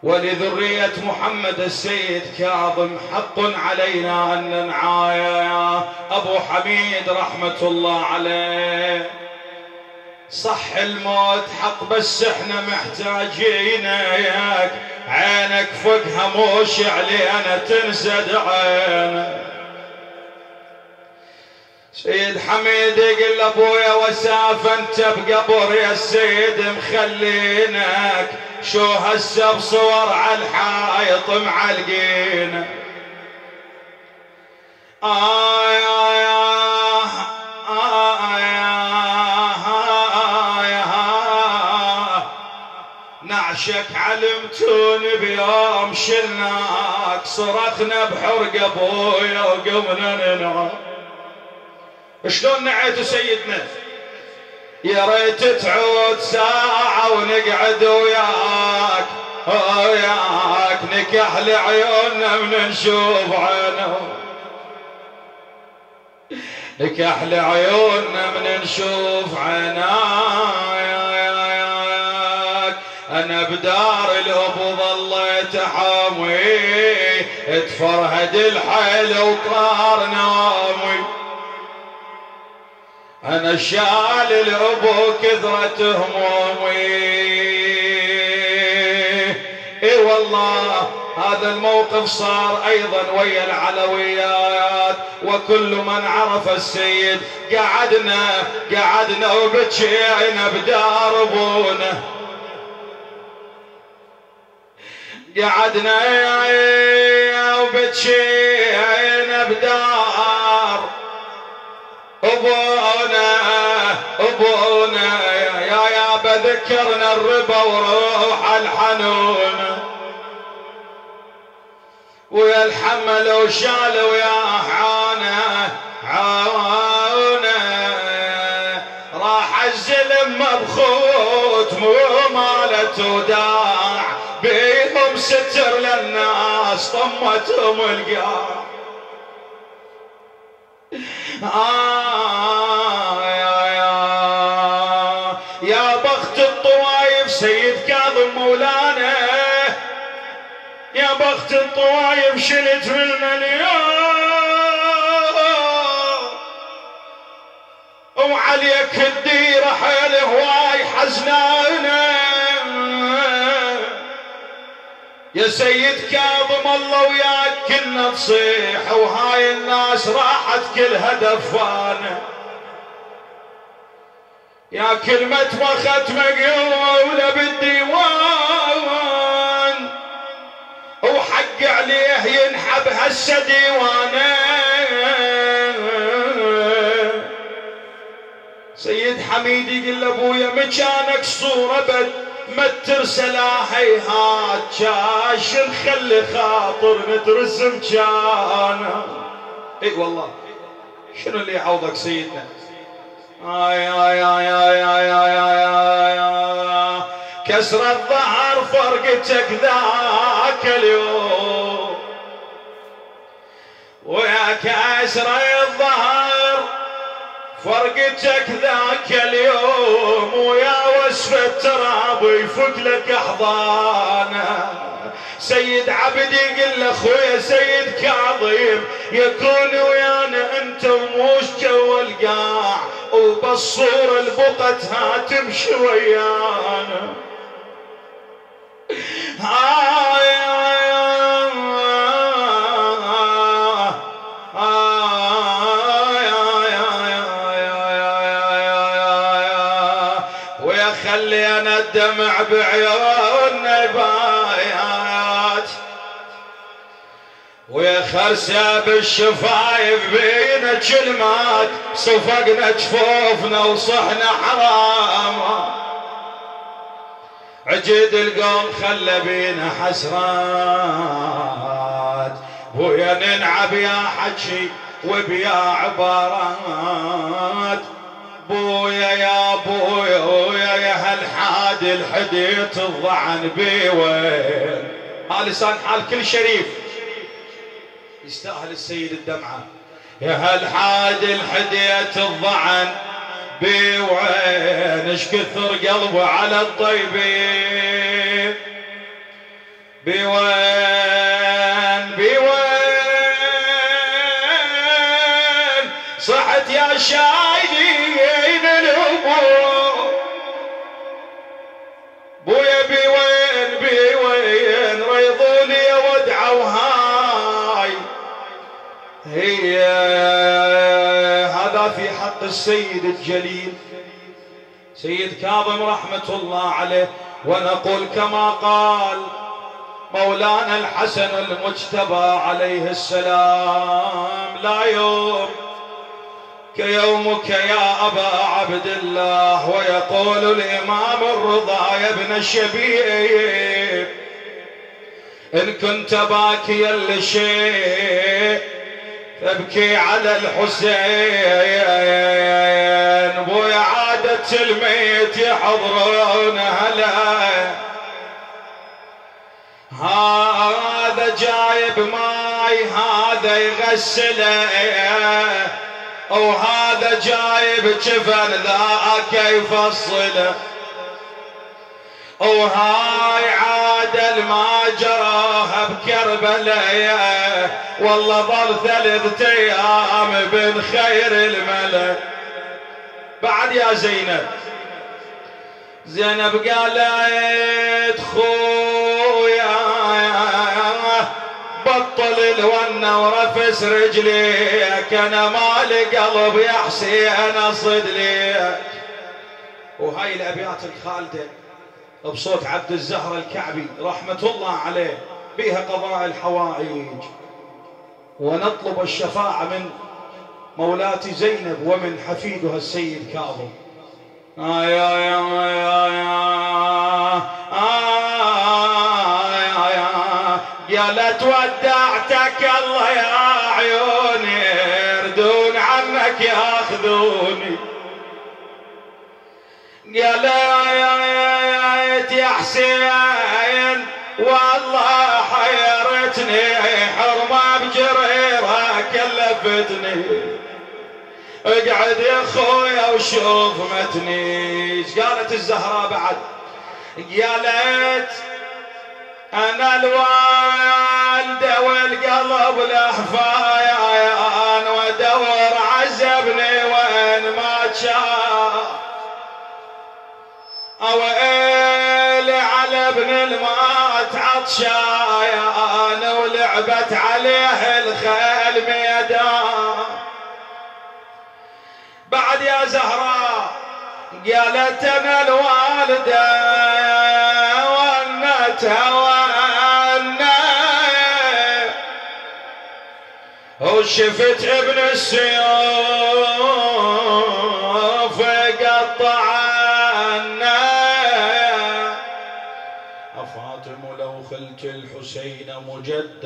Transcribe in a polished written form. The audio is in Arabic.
ولذرية محمد السيد كاظم حق علينا أن ننعايا. أبو حميد رحمة الله عليه، صح الموت حق بس احنا محتاجينك، عينك فقها موش علينا تنسد عينك. سيد حميد يقول ابويا وساف انت بقبر يا السيد مخلينك، شو هسه بصور على الحايط معلقينك. نعشك علمتون بيوم شلناك، صرخنا بحرق ابويا وقمنا ننعم. شلون نعيت سيدنا؟ يا ريت تعود ساعة ونقعد وياك نكحل عيوننا من نشوف عينه، نكحل عيوننا من نشوف عيناك. انا بدار الابو ظليت حامي، تفرهد الحيل وطار نامي. أنا شال الأبو كثرة همومي. إي والله هذا الموقف صار أيضا ويا العلويات، وكل من عرف السيد قعدنا وبكينا بدار أبونا، قعدنا وبكينا بدار أبونا يا بذكرنا الربا وروح الحنون، ويا الحمل وشال ويا عانه. راح الزلم مبخوت مو مالت وداع، بيهم ستر للناس طمتهم القاع. يا بخت الطوايف سيد كاظم مولانا، يا بخت الطوايف شلت بالمليون، وعليك الديرة حيل هواي حزنانة. يا سيد كاظم الله وياك كنا نصيح، وهاي الناس راحت كلها دفانة. يا كلمة وخت مقولة بالديوان، وحق عليه ينحب هسه ديوانه. سيد حميد يقول لابويا مكانك صورة بد ما ترسلها هيهات، جاش نخلي خاطر نترسم كان. اي والله شنو اللي يعوضك سيدنا؟ كسر الظهر فرقتك ذاك اليوم، ويا كسر الظهر فرقتك ذاك اليوم، ويا وصف التراب يفك لك احضانه. سيد عبد يقول لاخويا سيد كاظم يكون ويانا انت وموش جوا القاع، وبالصورة البقتها تمشي ويانا. ويا خلينا الدمع بعيوننا بايات، ويا خرسة بالشفايف بينا كلمات، صفقنا جفوفنا وصحنا حرام. عجيد القوم خلى بينا حسرات، ويا ننعب يا حكي وبيا عبارات. بويا يا بويا ويا هالحاد الحديت الضعن بيوين. لسان حال كل شريف يستاهل السيد الدمعة. يا هالحاد الحديت الضعن بيوين، اش كثر قلبه على الطيبين. بوين صحت يا شايلين الهموم بويا بوين ريضوني ودعوا هاي هي هذا في حق السيد الجليل سيد كاظم رحمة الله عليه. ونقول كما قال مولانا الحسن المجتبى عليه السلام لا يوم كيومك يا أبا عبد الله. ويقول الإمام الرضا يا ابن الشبيب إن كنت باكيا لشيء فابكي على الحسين. بويا عادة الميت يحضرون هلا هذا جايب ماي هذا يغسله وهذا جايب جفن ذاك يفصله وهاي عادل ما جراها بكربلاء والله ظل 3 أيام بن خير الملك. بعد يا زينب قالت خويا بطل الونه ورفس رجليك انا مالي قلب يا حسين اصد ليك. وهاي الابيات الخالده بصوت عبد الزهر الكعبي رحمه الله عليه بها قضاء الحوائج. ونطلب الشفاعه من مولاتي زينب ومن حفيدها السيد كاظم. قالت ودعتك الله يا عيوني يردون عنك ياخذوني. قالت يا حسين والله حيرتني حرمه بجريره كلفتني. اقعد يا خويا وشوف متني. قالت الزهراء بعد قالت انا الوالده والقلب لهفايان وادور عزبني وين ما شاف اويلي على ابن المات عطشايان ولعبت عليه الخيل ميدان. بعد يا زهراء قالت انا الوالده ونتها وشفت ابن السيوف قطع عنا. أفاطم لو خلت الحسين مجدد